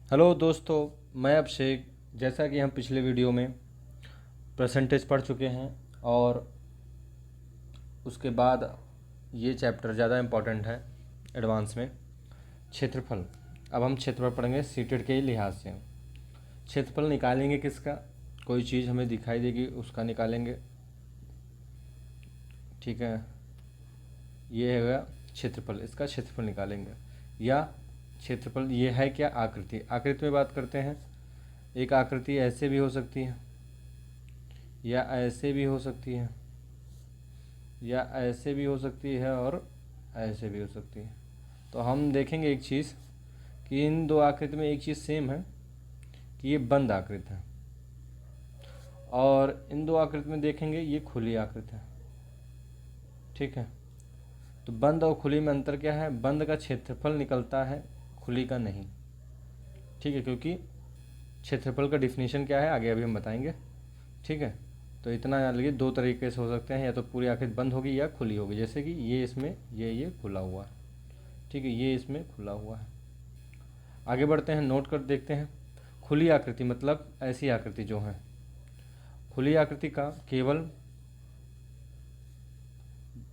Hello दोस्तों, मैं अभिषेक। जैसा कि हम पिछले वीडियो में परसेंटेज पढ़ चुके हैं और उसके बाद ये चैप्टर ज़्यादा इम्पोर्टेंट है एडवांस में, क्षेत्रफल। अब हम क्षेत्रफल पढ़ेंगे सीटेड के लिहाज से। क्षेत्रफल निकालेंगे किसका? कोई चीज़ हमें दिखाई देगी उसका निकालेंगे, ठीक है। ये है क्षेत्रफल, इसका क्षेत्रफल निकालेंगे। या क्षेत्रफल ये है क्या? आकृति। आकृति में बात करते हैं। एक आकृति ऐसे भी हो सकती है, या ऐसे भी हो सकती है, या ऐसे भी हो सकती है, और ऐसे भी हो सकती है। तो हम देखेंगे एक चीज़ कि इन दो आकृति में एक चीज़ सेम है कि ये बंद आकृति है, और इन दो आकृति में देखेंगे ये खुली आकृति है, ठीक है। तो बंद और खुली में अंतर क्या है? बंद का क्षेत्रफल निकलता है, खुली का नहीं, ठीक है। क्योंकि क्षेत्रफल का डिफिनीशन क्या है आगे अभी हम बताएंगे, ठीक है। तो इतना याद रखिए, दो तरीके से हो सकते हैं, या तो पूरी आकृति बंद होगी या खुली होगी। जैसे कि ये इसमें ये खुला हुआ है, ठीक है, ये इसमें खुला हुआ है। आगे बढ़ते हैं, नोट कर देखते हैं। खुली आकृति मतलब ऐसी आकृति जो है, खुली आकृति का केवल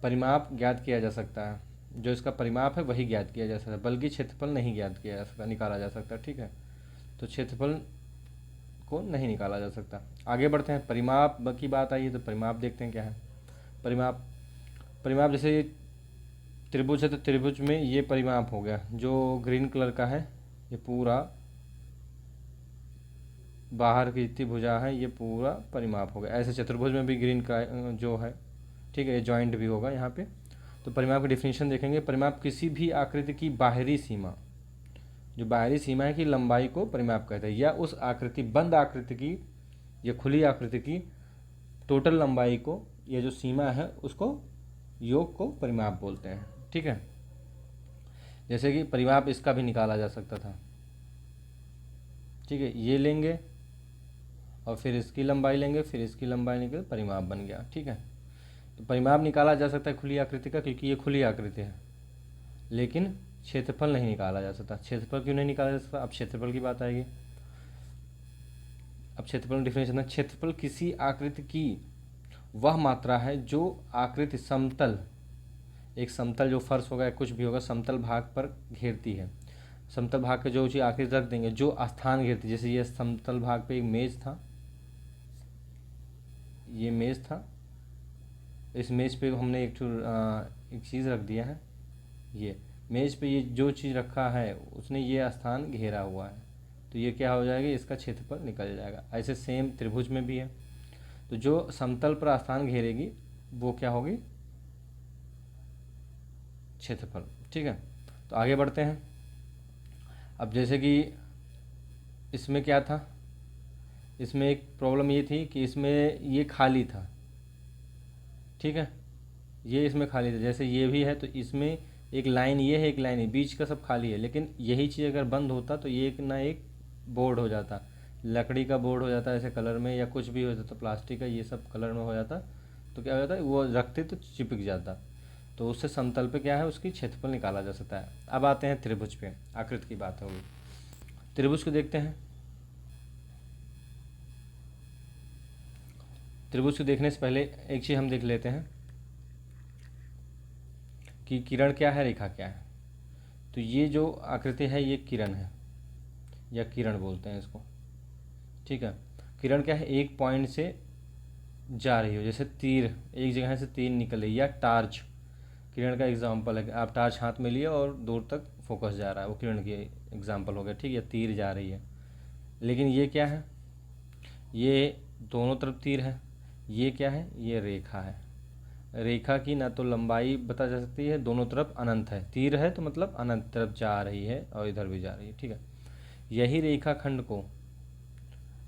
परिमाप ज्ञात किया जा सकता है। जो इसका परिमाप है वही ज्ञात किया जा सकता है, बल्कि क्षेत्रफल नहीं ज्ञात किया जा सकता, निकाला जा सकता, ठीक है। तो क्षेत्रफल को नहीं निकाला जा सकता। आगे बढ़ते हैं, परिमाप की बात आई है तो परिमाप देखते हैं क्या है। परिमाप परिमाप जैसे ये त्रिभुज है तो त्रिभुज में ये परिमाप हो गया, जो ग्रीन कलर का है ये पूरा बाहर की जितनी भुजा है ये पूरा परिमाप हो गया। ऐसे चतुर्भुज में भी ग्रीन का जो है, ठीक है, ये जॉइंट भी होगा यहाँ पे। तो परिमाप की डिफिनीशन देखेंगे। परिमाप किसी भी आकृति की बाहरी सीमा, जो बाहरी सीमा है की लंबाई को परिमाप कहते हैं, या उस आकृति बंद आकृति की या खुली आकृति की टोटल लंबाई को, ये जो सीमा है उसको, योग को परिमाप बोलते हैं, ठीक है। जैसे कि परिमाप इसका भी निकाला जा सकता था, ठीक है। ये लेंगे और फिर इसकी लंबाई लेंगे, फिर इसकी लंबाई निकल परिमाप बन गया, ठीक है। तो परिमाप निकाला जा सकता है खुली आकृति का, क्योंकि ये खुली आकृति है। लेकिन क्षेत्रफल नहीं निकाला जा सकता। क्षेत्रफल क्यों नहीं निकाला जा सकता? अब क्षेत्रफल की बात आएगी। अब क्षेत्रफल डिफिनेशन है, क्षेत्रफल किसी आकृति की वह मात्रा है जो आकृति समतल, एक समतल जो फर्श होगा या कुछ भी होगा, समतल भाग पर घेरती है। समतल भाग पे जो चीज़ आकृति रख देंगे, जो स्थान घेरती, जैसे ये समतल भाग पे एक मेज था, ये मेज था, इस मेज पे हमने एक चीज़ रख दिया है, ये मेज पे ये जो चीज़ रखा है उसने ये स्थान घेरा हुआ है, तो ये क्या हो जाएगा? इसका क्षेत्रफल निकल जाएगा। ऐसे सेम त्रिभुज में भी है, तो जो समतल पर स्थान घेरेगी वो क्या होगी? क्षेत्रफल, ठीक है। तो आगे बढ़ते हैं। अब जैसे कि इसमें क्या था, इसमें एक प्रॉब्लम ये थी कि इसमें ये खाली था, ठीक है, ये इसमें खाली था। जैसे ये भी है तो इसमें एक लाइन ये है, एक लाइन है, बीच का सब खाली है। लेकिन यही चीज़ अगर बंद होता तो ये एक ना एक बोर्ड हो जाता, लकड़ी का बोर्ड हो जाता ऐसे कलर में, या कुछ भी हो जाता, प्लास्टिक का, ये सब कलर में हो जाता। तो क्या हो जाता, वो रखते तो चिपक जाता। तो उससे समतल पे क्या है, उसकी क्षेत्रफल निकाला जा सकता है। अब आते हैं त्रिभुज पे, आकृति की बात होगी। त्रिभुज को देखते हैं। त्रिभुज को देखने से पहले एक चीज़ हम देख लेते हैं कि किरण क्या है, रेखा क्या है। तो ये जो आकृति है ये किरण है, या किरण बोलते हैं इसको, ठीक है। किरण क्या है? एक पॉइंट से जा रही हो, जैसे तीर एक जगह से तीर निकले, या टार्च किरण का एग्जाम्पल है। आप टार्च हाथ में लिए और दूर तक फोकस जा रहा है, वो किरण की एग्जाम्पल हो गया, ठीक है। तीर जा रही है। लेकिन ये क्या है? ये दोनों तरफ तीर है। ये क्या है? ये रेखा है। रेखा की ना तो लंबाई बता जा सकती है, दोनों तरफ अनंत है। तीर है तो मतलब अनंत तरफ जा रही है और इधर भी जा रही है, ठीक है। यही रेखा खंड को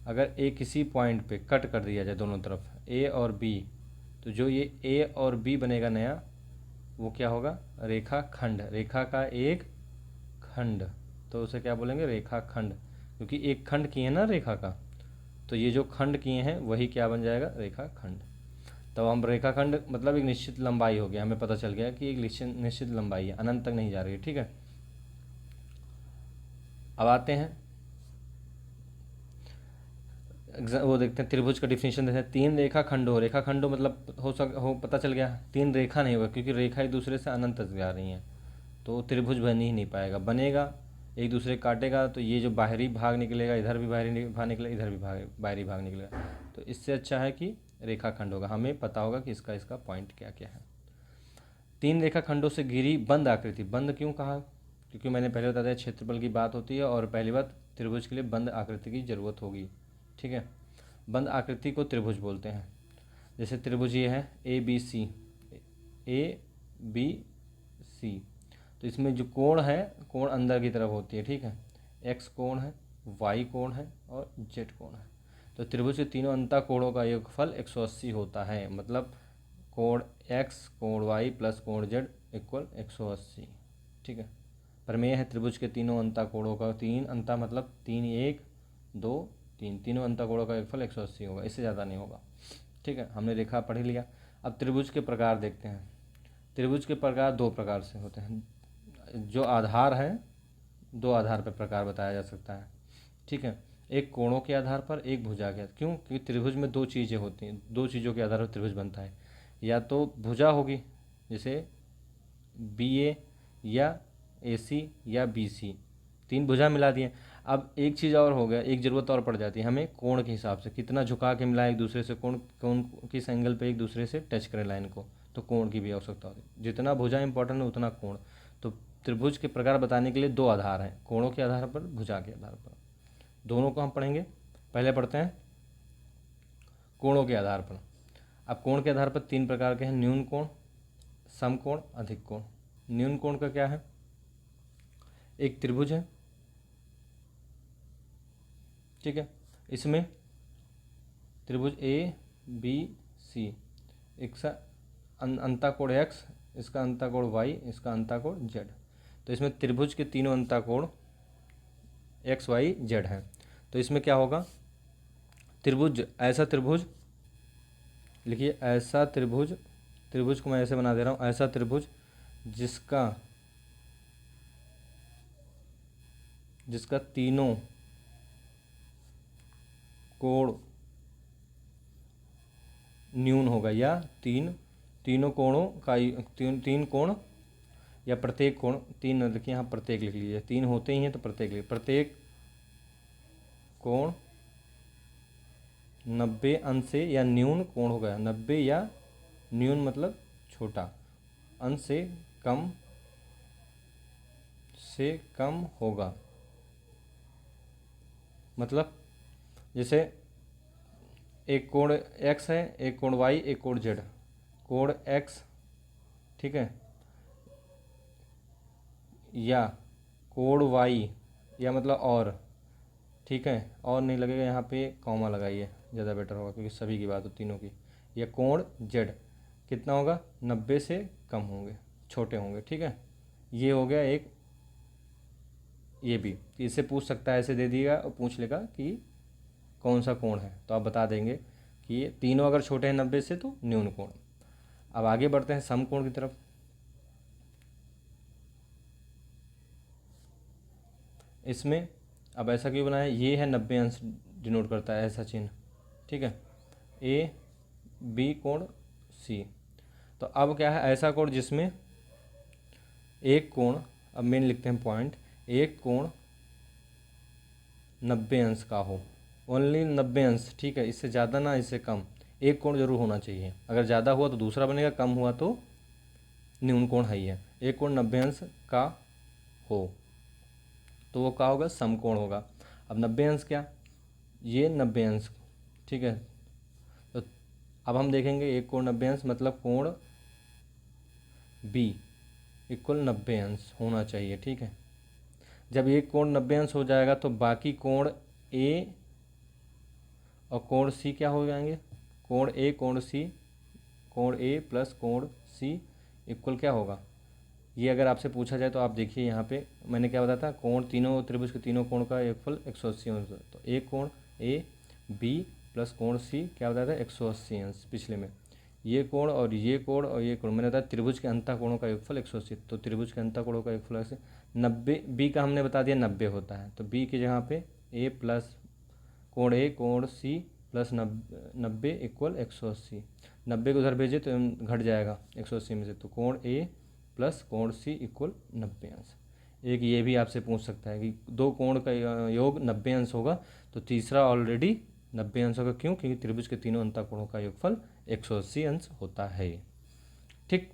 अगर एक किसी पॉइंट पे कट कर दिया जाए दोनों तरफ, ए और बी, तो जो ये ए और बी बनेगा नया, वो क्या होगा? रेखा खंड, रेखा का एक खंड। तो उसे क्या बोलेंगे? रेखा खंड, क्योंकि एक खंड किए ना रेखा का, तो ये जो खंड किए हैं वही क्या बन जाएगा? रेखा खंड। तो हम रेखाखंड मतलब एक निश्चित लंबाई हो गया, हमें पता चल गया कि एक निश्चित लंबाई है, अनंत तक नहीं जा रही है, ठीक है। अब आते हैं वो देखते हैं, त्रिभुज का डिफिनेशन देते हैं, तीन रेखा खंडो, रेखा खंडो मतलब हो पता चल गया, तीन रेखा नहीं होगा क्योंकि रेखा एक दूसरे से अनंत तक जा रही हैं, तो त्रिभुज बन ही नहीं पाएगा। बनेगा एक दूसरे काटेगा तो ये जो बाहरी भाग निकलेगा, इधर भी बाहरी भाग निकलेगा, इधर भी बाहरी भाग निकलेगा, तो इससे अच्छा है कि रेखाखंड होगा, हमें पता होगा कि इसका पॉइंट क्या क्या है। तीन रेखाखंडों से घिरी बंद आकृति, बंद क्यों कहा, क्योंकि मैंने पहले बता दिया क्षेत्रफल की बात होती है और पहली बात त्रिभुज के लिए बंद आकृति की जरूरत होगी, ठीक है। बंद आकृति को त्रिभुज बोलते हैं। जैसे त्रिभुज ये है ABC, ABC, तो इसमें जो कोण है, कोण अंदर की तरफ होती है, ठीक है। X कोण है, Y कोण है और Z कोण है। तो त्रिभुज के तीनों अंतः कोणों का योगफल 180 होता है, मतलब कोण X कोण Y प्लस कोण Z इक्वल 180, ठीक है। प्रमेय है त्रिभुज के तीनों अंतः कोणों का, तीन अंतः मतलब 3 1 2 3, तीनों अंतः कोणों का योगफल 180 होगा, इससे ज़्यादा नहीं होगा, ठीक है। हमने रेखा पढ़ लिया। अब त्रिभुज के प्रकार देखते हैं। त्रिभुज के प्रकार दो प्रकार से होते हैं, जो आधार है, दो आधार पर प्रकार बताया जा सकता है, ठीक है। एक कोणों के आधार पर, एक भुजा के, क्यों, क्योंकि त्रिभुज में दो चीज़ें होती हैं, दो चीज़ों के आधार पर त्रिभुज बनता है, या तो भुजा होगी जैसे BA या AC या BC, तीन भुजा मिला दिए। अब एक चीज़ और हो गया, एक ज़रूरत और पड़ जाती है हमें, कोण के हिसाब से कितना झुका के मिला एक दूसरे से, कोण किस एंगल पे एक दूसरे से टच करें लाइन को, तो कोण की भी आवश्यकता होती है। जितना भुजा इंपॉर्टेंट है उतना कोण। तो त्रिभुज के प्रकार बताने के लिए दो आधार हैं, कोणों के आधार पर, भुजा के आधार पर, दोनों को हम पढ़ेंगे। पहले पढ़ते हैं कोणों के आधार पर। अब कोण के आधार पर तीन प्रकार के हैं, न्यून कोण, समकोण, अधिक कोण। न्यून कोण का क्या है, एक त्रिभुज है, ठीक है, इसमें त्रिभुज ABC, इसका अंतःकोण X, इसका अंतःकोण Y, इसका अंतःकोण Z। तो इसमें त्रिभुज के तीनों अंतःकोण X Y Z हैं। तो इसमें क्या होगा, त्रिभुज, ऐसा त्रिभुज लिखिए, ऐसा त्रिभुज, त्रिभुज को मैं ऐसे बना दे रहा हूँ, ऐसा त्रिभुज जिसका तीनों कोण न्यून होगा, या तीनों कोणों का तीन कोण या प्रत्येक कोण, तीन लिखिए यहाँ, प्रत्येक लिख लीजिए, तीन होते ही हैं तो प्रत्येक लिखिए, प्रत्येक कोण 90 अंश से, या न्यून कोण हो गया 90, या न्यून मतलब छोटा, अंश से कम होगा, मतलब जैसे एक कोण X है, एक कोण Y, एक कोण Z, कोण X, ठीक है, या कोण Y, या मतलब और, ठीक है, और नहीं लगेगा यहाँ पे, कॉमा लगाइए ज़्यादा बेटर होगा क्योंकि सभी की बात हो तीनों की। या कोण Z कितना होगा, 90 से कम होंगे, छोटे होंगे, ठीक है। ये हो गया एक, ये भी इससे पूछ सकता है, ऐसे दे दिएगा और पूछ लेगा कि कौन सा कोण है, तो आप बता देंगे कि ये तीनों अगर छोटे हैं 90 से तो न्यून कोण। अब आगे बढ़ते हैं समकोण की तरफ। इसमें अब ऐसा क्यों बनाया, ये है 90 अंश डिनोट करता है ऐसा चिन्ह, ठीक है, AB कोण C। तो अब क्या है, ऐसा कोण जिसमें एक कोण, अब मेन लिखते हैं पॉइंट, एक कोण 90 अंश का हो, ओनली 90 अंश, ठीक है, इससे ज़्यादा ना इससे कम, एक कोण जरूर होना चाहिए, अगर ज़्यादा हुआ तो दूसरा बनेगा, कम हुआ तो न्यून कोण है ही है। एक कोण 90 अंश का हो तो वो क्या होगा, समकोण होगा। अब 90 अंश क्या, ये 90 अंश, ठीक है। तो अब हम देखेंगे एक कोण 90 अंश मतलब कोण B इक्वल 90 अंश होना चाहिए, ठीक है। जब एक कोण 90 अंश हो जाएगा तो बाकी कोण A और कोण C क्या हो जाएंगे, कोण A कोण C, कोण A प्लस कोण C इक्वल क्या होगा। ये अगर आपसे पूछा जाए तो आप देखिए यहाँ पे मैंने क्या बताया था, कोण तीनों त्रिभुज के तीनों कोण का योगफल 180 अंश, तो एक कोण AB प्लस कोण C क्या बताया था, 180 अंश पिछले में। ये कोण और ये कोण मैंने बताया त्रिभुज के अंतः कोणों का योगफल 180, तो त्रिभुज के अंतः कोणों का योगफल ऐसे 90, B का हमने बता दिया 90 होता है, तो B की जगह पे A प्लस कोण ए कोण सी प्लस 90 इक्वल 180। 90 को उधर भेजे तो घट जाएगा 180 में से, तो कोण ए प्लस कोण सी इक्वल 90 अंश। एक ये भी आपसे पूछ सकता है कि दो कोण का योग 90 अंश होगा, तो तीसरा ऑलरेडी 90 अंश होगा। क्यों? क्योंकि त्रिभुज के तीनों अंतःकोणों का योगफल 180 अंश होता है। ठीक,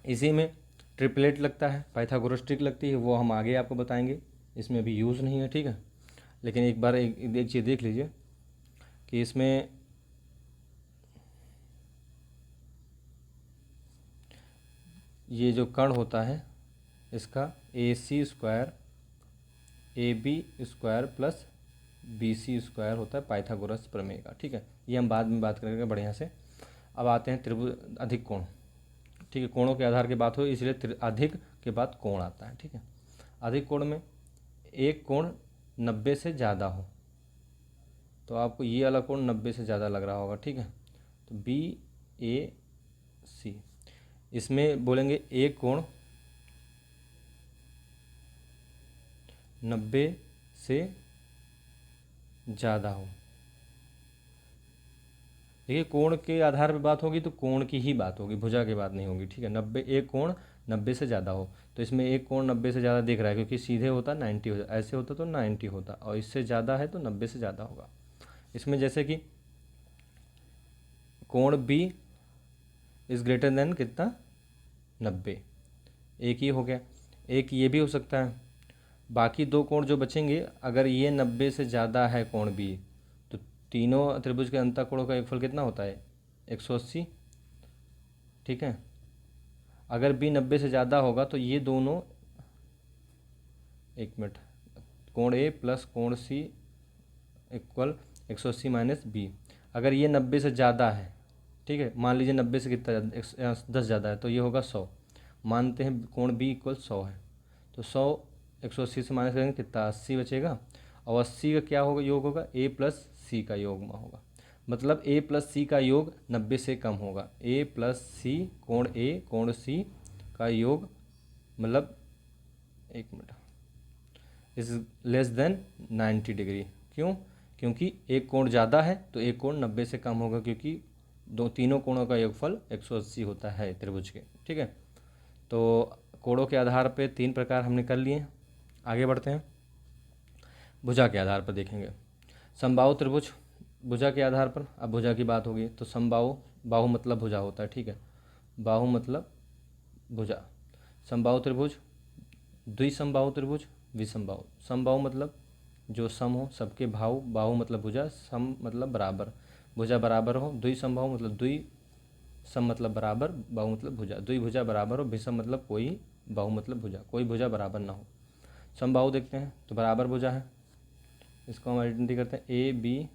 इसी में ट्रिपलेट लगता है, पाइथागोरस ट्रिक लगती है, वो हम आगे आपको बताएंगे, इसमें अभी यूज़ नहीं है। ठीक है, लेकिन एक बार एक चीज़ देख लीजिए कि इसमें ये जो कर्ण होता है इसका AC² AB² प्लस BC² होता है पाइथागोरस प्रमेय का। ठीक है, ये हम बाद में बात करेंगे बढ़िया से। अब आते हैं त्रिभुज अधिक कोण। ठीक है, कोणों के आधार की बात हो इसलिए अधिक के बाद कोण आता है। ठीक है, अधिक कोण में एक कोण 90 से ज़्यादा हो, तो आपको ये वाला कोण 90 से ज़्यादा लग रहा होगा। ठीक है, तो BAC, इसमें बोलेंगे एक कोण 90 से ज़्यादा हो। देखिए, कोण के आधार पर बात होगी तो कोण की ही बात होगी, भुजा की बात नहीं होगी। ठीक है, 90, एक कोण 90 से ज़्यादा हो, तो इसमें एक कोण 90 से ज़्यादा दिख रहा है, क्योंकि सीधे होता 90 होता, ऐसे होता तो 90 होता, और इससे ज़्यादा है तो 90 से ज़्यादा होगा। इसमें जैसे कि कोण B इज़ ग्रेटर देन कितना, 90, एक ही हो गया। एक ये भी हो सकता है, बाकी दो कोण जो बचेंगे, अगर ये 90 से ज़्यादा है कोण B, तो तीनों त्रिभुज के अंतःकोणों का योगफल कितना होता है, 180। ठीक है, अगर B 90 से ज़्यादा होगा तो ये दोनों, एक मिनट, कोण A प्लस कोण C इक्वल 180 माइनस B। अगर ये 90 से ज़्यादा है, ठीक है, मान लीजिए 90 से कितना 10 ज़्यादा है, तो ये होगा 100। मानते हैं कोण B इक्वल 100 है, तो 100 180 से माइनस करेंगे कितना, 80 बचेगा, और 80 का क्या होगा, योग होगा A प्लस C का योग होगा। मतलब A प्लस C का योग 90 से कम होगा। A प्लस C कोण A कोण C का योग, मतलब एक minute, is less than 90 degree. क्यों? क्योंकि एक कोण ज़्यादा है तो एक कोण 90 से कम होगा, क्योंकि तीनों कोणों का योगफल 180 होता है त्रिभुज के। ठीक है, तो कोणों के आधार पे 3 प्रकार हमने कर लिए। आगे बढ़ते हैं, भुजा के आधार पर देखेंगे। समबाहु त्रिभुज भुजा के आधार पर, अब भुजा की बात होगी तो समबाहु, बाहु मतलब भुजा होता है। ठीक है, बाहु मतलब भुजा। समबाहु त्रिभुज, द्विसमबाहु त्रिभुज, विसमबाहु। समबाहु मतलब जो सम हो, सबके भाव, बाहु मतलब भुजा, सम मतलब बराबर, भुजा बराबर हो। द्विसमबाहु मतलब द्वि सम मतलब बराबर, बाहु मतलब भुजा, द्विभुजा बराबर हो। विषम मतलब कोई, बाहु मतलब भुजा, कोई भुजा बराबर ना हो। समबाहु देखते हैं तो बराबर भुजा है, इसको हम आइडेंटिटी करते हैं ABC,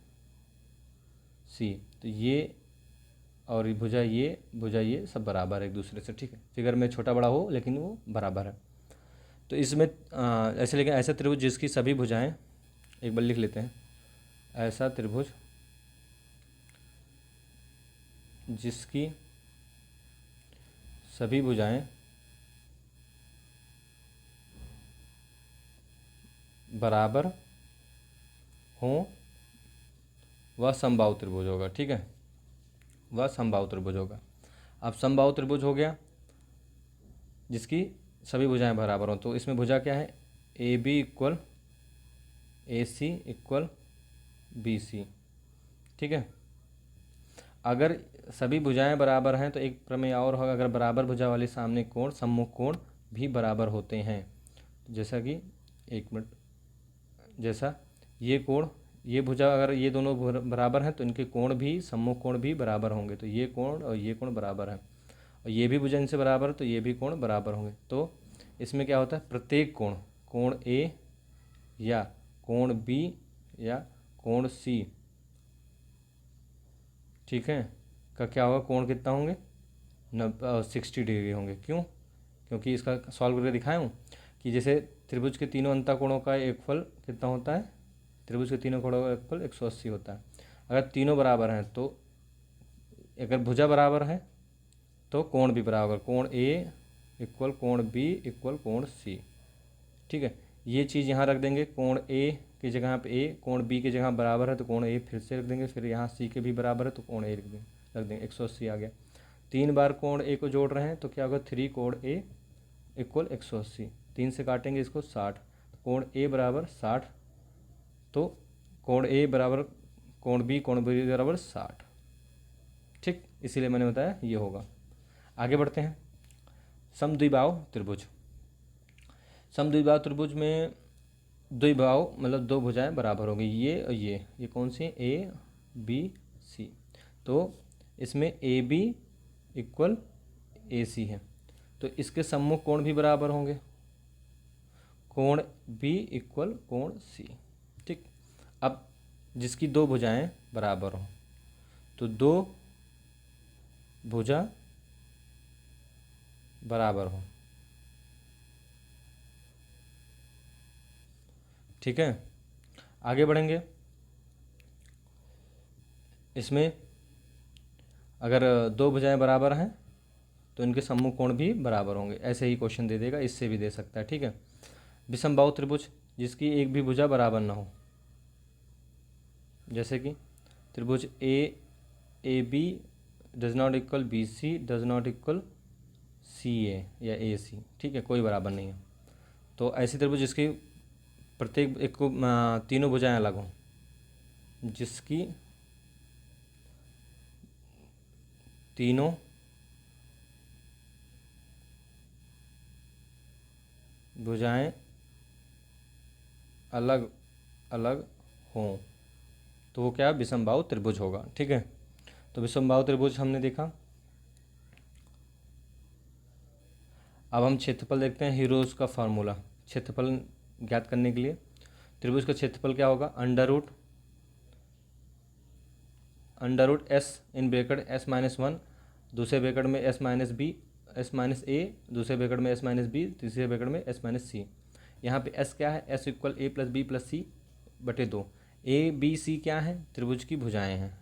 तो ये और भुजा ये सब बराबर है एक दूसरे से। ठीक है, फिगर में छोटा बड़ा हो लेकिन वो बराबर है। तो इसमें ऐसे, लेकिन ऐसा त्रिभुज जिसकी सभी भुजाएं, एक बार लिख लेते हैं, ऐसा त्रिभुज जिसकी सभी भुजाएं बराबर हों, वह समबाहु त्रिभुज होगा। ठीक है, वह समबाहु त्रिभुज होगा। अब समबाहु त्रिभुज हो गया जिसकी सभी भुजाएं बराबर हों, तो इसमें भुजा क्या है, AB equal AC equal BC। ठीक है, अगर सभी भुजाएं बराबर हैं तो एक प्रमेय और होगा, अगर बराबर भुजा वाले सामने कोण सम्मुख कोण भी बराबर होते हैं। जैसा कि, एक मिनट, जैसा ये कोण, ये भुजा अगर ये दोनों बराबर हैं तो इनके कोण भी, सम्मुख कोण भी बराबर होंगे, तो ये कोण और ये कोण बराबर हैं, और ये भी भुजा इनसे बराबर है तो ये भी कोण बराबर होंगे। तो इसमें क्या होता है, प्रत्येक कोण, कोण A या कोण B या कोण C, ठीक है, का क्या होगा, कोण कितना होंगे, 60 डिग्री होंगे। क्यों? क्योंकि इसका सॉल्व करके दिखाया हूँ कि जैसे त्रिभुज के तीनों अंतःकोणों का योगफल कितना होता है, त्रिभुज के तीनों कोणों का योगफल 180 होता है। अगर तीनों बराबर हैं तो, अगर भुजा बराबर है तो कोण भी बराबर, कोण A इक्वल कोण B इक्वल कोण C। ठीक है, ये चीज़ यहाँ रख देंगे, कोण ए की जगह पे ए, कोण बी की जगह बराबर है तो कोण ए फिर से रख देंगे, फिर यहाँ सी के भी बराबर है तो कोण ए रख देंगे 180 आ गया। 3 बार कोण ए को जोड़ रहे हैं तो क्या होगा 3 कोण ए इक्वल 180, 3 से काटेंगे इसको 60, कोण ए बराबर 60, तो कोण ए बराबर कोण बी बराबर 60। ठीक, इसीलिए मैंने बताया ये होगा। आगे बढ़ते हैं। समद्विबाहु त्रिभुज। समद्विबाहु त्रिभुज में द्विबाहु मतलब दो भुजाएं बराबर होंगी, ये और ये कौन सी है, ए बी सी, तो इसमें ए बी इक्वल ए सी है, तो इसके सम्मुख कोण भी बराबर होंगे, कोण बी इक्वल कोण सी। ठीक, अब जिसकी दो भुजाएं बराबर हों तो दो भुजा बराबर हो, ठीक है। आगे बढ़ेंगे। इसमें अगर दो भुजाएं बराबर हैं तो इनके सम्मुख कोण भी बराबर होंगे, ऐसे ही क्वेश्चन दे देगा, इससे भी दे सकता है, ठीक है। विषमबाहु त्रिभुज जिसकी एक भी भुजा बराबर ना हो, जैसे कि त्रिभुज A B does not equal B C does not equal C A या ए सी, ठीक है, कोई बराबर नहीं है। तो ऐसी त्रिभुज जिसकी प्रत्येक एक को तीनों भुजाएं अलग हों, जिसकी तीनों भुजाएं अलग अलग हों तो वो क्या विषमबाहु त्रिभुज होगा, ठीक है। तो विषमबाहु त्रिभुज हमने देखा। अब हम क्षेत्रफल देखते हैं, हीरोज का फार्मूला क्षेत्रफल ज्ञात करने के लिए। त्रिभुज का क्षेत्रफल क्या होगा, under root S in bracket S minus one, दूसरे ब्रैकेट में एस माइनस ए, दूसरे ब्रैकेट में एस माइनस बी, तीसरे ब्रैकेट में एस माइनस सी। यहाँ पे एस क्या है, S equal A plus B plus C बटे 2। ए बी सी क्या है, त्रिभुज की भुजाएं हैं,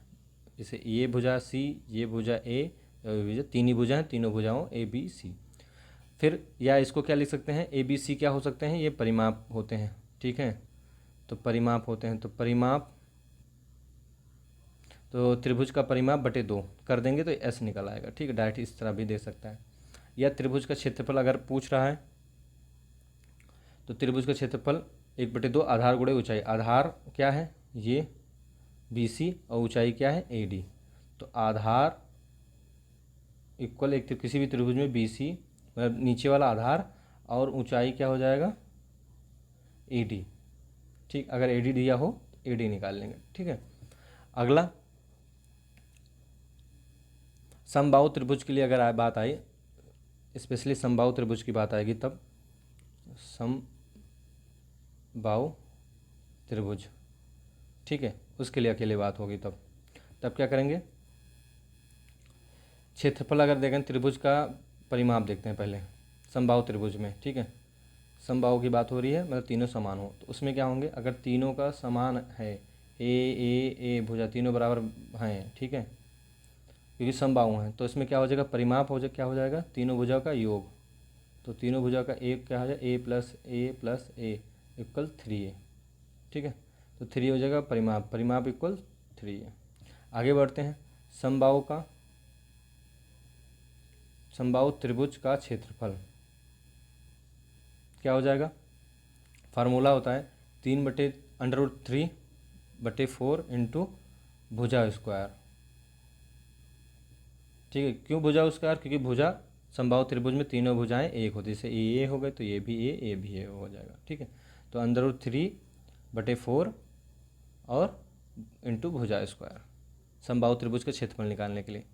जैसे ये भुजा सी, ये भुजा ए, तीन ही भुजा हैं, तीनों भुजाओं ए बी सी। फिर या इसको क्या लिख सकते हैं, ए बी सी क्या हो सकते हैं, ये परिमाप होते हैं, ठीक है, तो परिमाप होते हैं, तो परिमाप, तो त्रिभुज का परिमाप बटे 2 कर देंगे तो एस निकल आएगा, ठीक है। डायरेक्ट इस तरह भी दे सकता है। या त्रिभुज का क्षेत्रफल अगर पूछ रहा है तो त्रिभुज का क्षेत्रफल 1/2 आधार गुणे ऊंचाई, आधार क्या है ये बी सी और ऊंचाई क्या है ए डी, तो आधार इक्वल एक किसी भी त्रिभुज में बी सी मतलब नीचे वाला आधार और ऊंचाई क्या हो जाएगा ए डी, ठीक। अगर ए डी दिया हो तो ए डी निकाल लेंगे, ठीक है। अगला समबाहु त्रिभुज के लिए अगर बात आई, स्पेशली समबाहु त्रिभुज की बात आएगी तब समबाहु त्रिभुज, ठीक है, उसके लिए अकेले बात होगी तब क्या करेंगे, क्षेत्रफल अगर देखें त्रिभुज का परिमाप देखते हैं पहले समबाहु त्रिभुज में, ठीक है। समबाहु की बात हो रही है मतलब तीनों समान हो, तो उसमें क्या होंगे, अगर तीनों का समान है ए भुजा तीनों बराबर हैं, ठीक है, क्योंकि समबाहु हैं, तो इसमें क्या हो जाएगा, परिमाप क्या हो जाएगा, तीनों भुजाओं का योग, तो तीनों भुजाओं का एक क्या हो जाएगा ए प्लस ए इक्वल 3a, ठीक है, तो 3 हो जाएगा परिमाप इक्वल 3a। आगे बढ़ते हैं। समबाहु त्रिभुज का क्षेत्रफल क्या हो जाएगा, फार्मूला होता है 3/√3/4 इंटू भुजा स्क्वायर, ठीक है। क्यों भुजा स्क्वायर, क्योंकि भुजा समबाहु त्रिभुज में तीनों भुजाएं एक होती है, जैसे ए हो गए तो ये भी ए भी ए हो जाएगा, ठीक है। तो √3/4 और इंटू भुजा स्क्वायर समबाहु त्रिभुज का क्षेत्रफल निकालने के लिए।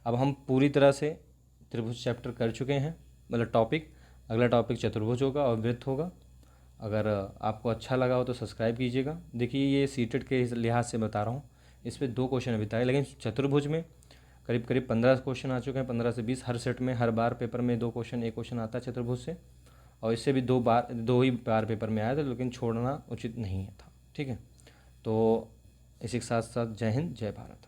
अब हम पूरी तरह से त्रिभुज चैप्टर कर चुके हैं, मतलब टॉपिक। अगला टॉपिक चतुर्भुज होगा और वृत्त होगा। अगर आपको अच्छा लगा हो तो सब्सक्राइब कीजिएगा। देखिए ये सीटेट के लिहाज से बता रहा हूँ, इस पर 2 क्वेश्चन अभी तक है, लेकिन चतुर्भुज में करीब 15 क्वेश्चन आ चुके हैं, 15 से 20 हर सेट में। हर बार पेपर में 2 क्वेश्चन, एक क्वेश्चन आता है चतुर्भुज से, और इससे भी 2 ही बार पेपर में आया था, लेकिन छोड़ना उचित नहीं था, ठीक है। तो इसी के साथ साथ जय हिंद जय भारत।